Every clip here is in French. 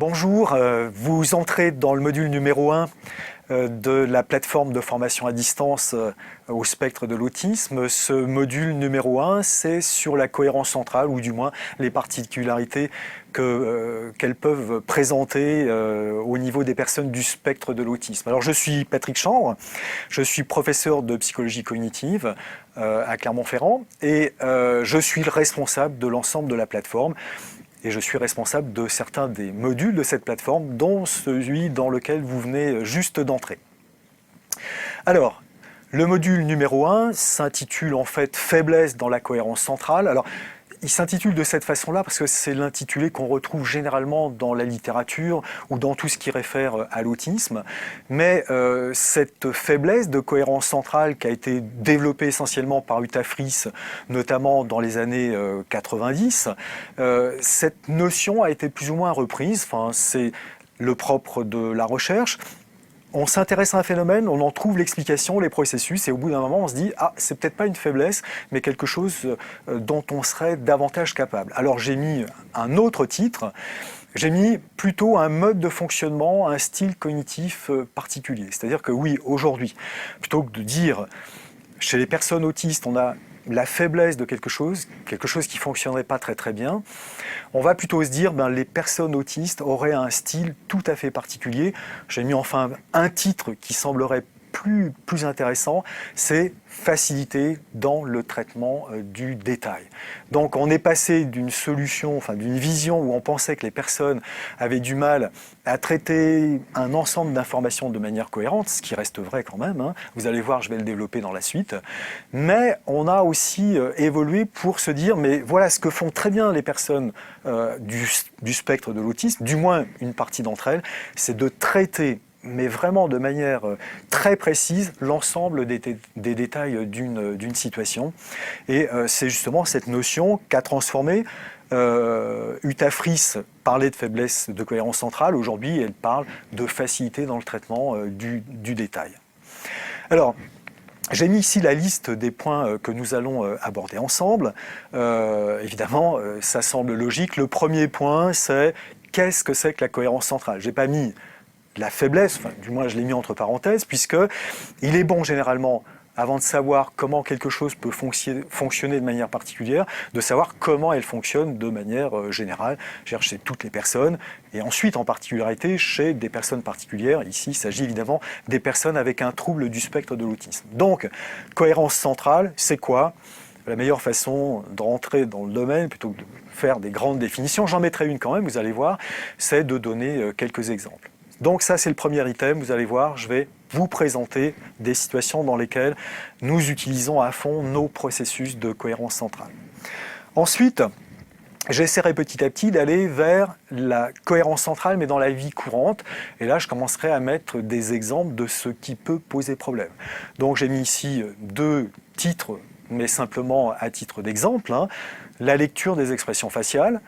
Bonjour, vous entrez dans le module numéro 1 de la plateforme de formation à distance au spectre de l'autisme. Ce module numéro 1, c'est sur la cohérence centrale, ou du moins les particularités qu'elles peuvent présenter au niveau des personnes du spectre de l'autisme. Alors je suis Patrick Chambre, je suis professeur de psychologie cognitive à Clermont-Ferrand et je suis le responsable de l'ensemble de la plateforme. Et je suis responsable de certains des modules de cette plateforme, dont celui dans lequel vous venez juste d'entrer. Alors, le module numéro 1 s'intitule en fait « Faiblesse dans la cohérence centrale ». Alors, il s'intitule de cette façon-là parce que c'est l'intitulé qu'on retrouve généralement dans la littérature ou dans tout ce qui réfère à l'autisme. Mais cette faiblesse de cohérence centrale qui a été développée essentiellement par Uta Frith, notamment dans les années 90, cette notion a été plus ou moins reprise. Enfin, c'est le propre de la recherche. On s'intéresse à un phénomène, on en trouve l'explication, les processus, et au bout d'un moment, on se dit « Ah, c'est peut-être pas une faiblesse, mais quelque chose dont on serait davantage capable. » Alors j'ai mis un autre titre, j'ai mis plutôt un mode de fonctionnement, un style cognitif particulier. C'est-à-dire que oui, aujourd'hui, plutôt que de dire chez les personnes autistes, on a la faiblesse de quelque chose qui fonctionnerait pas très bien, on va plutôt se dire les personnes autistes auraient un style tout à fait particulier. J'ai mis enfin un titre qui semblerait plus intéressant, c'est facilité dans le traitement du détail. Donc on est passé d'une solution, d'une vision où on pensait que les personnes avaient du mal à traiter un ensemble d'informations de manière cohérente, ce qui reste vrai quand même, hein. Vous allez voir, je vais le développer dans la suite, mais on a aussi évolué pour se dire, mais voilà ce que font très bien les personnes du spectre de l'autisme, du moins une partie d'entre elles, c'est de traiter mais vraiment de manière très précise l'ensemble des détails d'une situation. Et c'est justement cette notion qu'a transformée Uta Frith parlait de faiblesse de cohérence centrale. Aujourd'hui, elle parle de facilité dans le traitement du détail. Alors, j'ai mis ici la liste des points que nous allons aborder ensemble. Évidemment, ça semble logique. Le premier point, c'est qu'est-ce que c'est que la cohérence centrale ? J'ai pas mis la faiblesse, du moins je l'ai mis entre parenthèses, puisque il est bon généralement, avant de savoir comment quelque chose peut fonctionner de manière particulière, de savoir comment elle fonctionne de manière générale, chez toutes les personnes, et ensuite en particularité chez des personnes particulières. Ici, il s'agit évidemment des personnes avec un trouble du spectre de l'autisme. Donc, cohérence centrale, c'est quoi ? La meilleure façon de rentrer dans le domaine, plutôt que de faire des grandes définitions, j'en mettrai une quand même, vous allez voir, c'est de donner quelques exemples. Donc ça, c'est le premier item. Vous allez voir, je vais vous présenter des situations dans lesquelles nous utilisons à fond nos processus de cohérence centrale. Ensuite, j'essaierai petit à petit d'aller vers la cohérence centrale, mais dans la vie courante. Et là, je commencerai à mettre des exemples de ce qui peut poser problème. Donc j'ai mis ici deux titres, mais simplement à titre d'exemple, hein. La lecture des expressions faciales,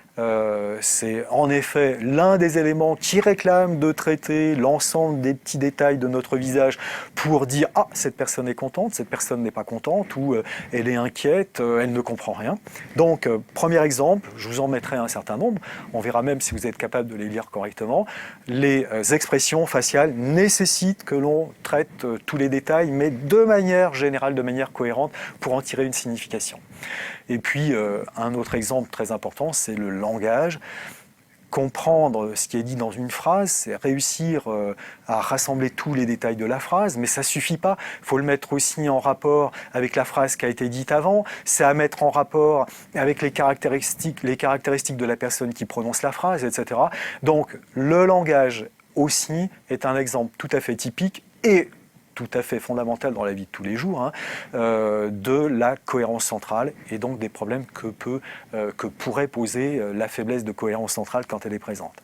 c'est en effet l'un des éléments qui réclame de traiter l'ensemble des petits détails de notre visage pour dire « Ah, cette personne est contente, cette personne n'est pas contente » ou « Elle est inquiète, elle ne comprend rien ». Donc, premier exemple, je vous en mettrai un certain nombre, on verra même si vous êtes capable de les lire correctement. Les expressions faciales nécessitent que l'on traite tous les détails, mais de manière générale, de manière cohérente, pour en tirer une signification. Et puis, un autre exemple très important, c'est le langage. Comprendre ce qui est dit dans une phrase, c'est réussir à rassembler tous les détails de la phrase, mais ça ne suffit pas. Il faut le mettre aussi en rapport avec la phrase qui a été dite avant, c'est à mettre en rapport avec les caractéristiques de la personne qui prononce la phrase, etc. Donc, le langage aussi est un exemple tout à fait typique et tout à fait fondamental dans la vie de tous les jours, de la cohérence centrale et donc des problèmes que pourrait poser la faiblesse de cohérence centrale quand elle est présente.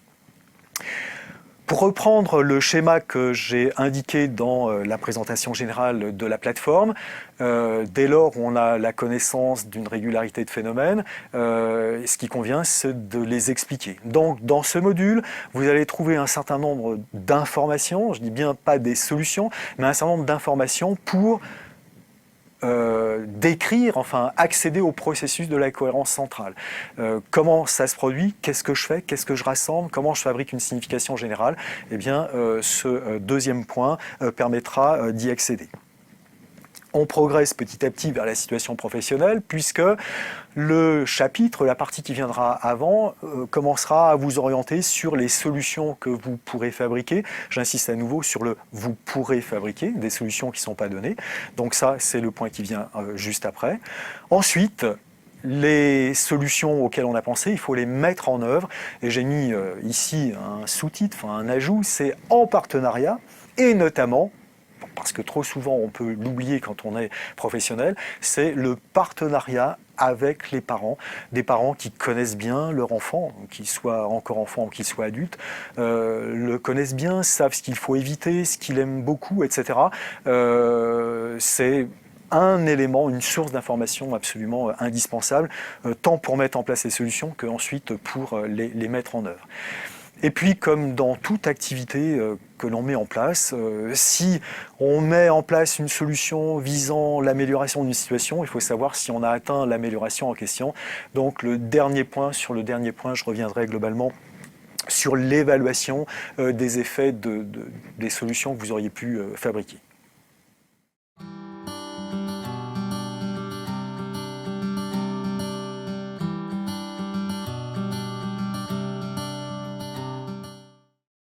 Pour reprendre le schéma que j'ai indiqué dans la présentation générale de la plateforme, dès lors où on a la connaissance d'une régularité de phénomènes, ce qui convient, c'est de les expliquer. Donc, dans ce module, vous allez trouver un certain nombre d'informations, je dis bien pas des solutions, mais un certain nombre d'informations pour décrire, enfin accéder au processus de la cohérence centrale. Comment ça se produit? Qu'est-ce que je fais? Qu'est-ce que je rassemble? Comment je fabrique une signification générale? Eh bien, ce deuxième point permettra d'y accéder. On progresse petit à petit vers la situation professionnelle puisque le chapitre, la partie qui viendra avant, commencera à vous orienter sur les solutions que vous pourrez fabriquer. J'insiste à nouveau sur le « vous pourrez fabriquer », des solutions qui ne sont pas données. Donc ça, c'est le point qui vient juste après. Ensuite, les solutions auxquelles on a pensé, il faut les mettre en œuvre. Et j'ai mis ici un sous-titre, enfin un ajout, c'est « en partenariat » et notamment, parce que trop souvent on peut l'oublier quand on est professionnel, c'est le partenariat avec les parents, des parents qui connaissent bien leur enfant, qu'ils soient encore enfants ou qu'ils soient adultes, le connaissent bien, savent ce qu'il faut éviter, ce qu'il aime beaucoup, etc. C'est un élément, une source d'information absolument indispensable, tant pour mettre en place les solutions qu'ensuite pour les mettre en œuvre. Et puis, comme dans toute activité que l'on met en place, si on met en place une solution visant l'amélioration d'une situation, il faut savoir si on a atteint l'amélioration en question. Donc, sur le dernier point, je reviendrai globalement sur l'évaluation des effets des solutions que vous auriez pu fabriquer.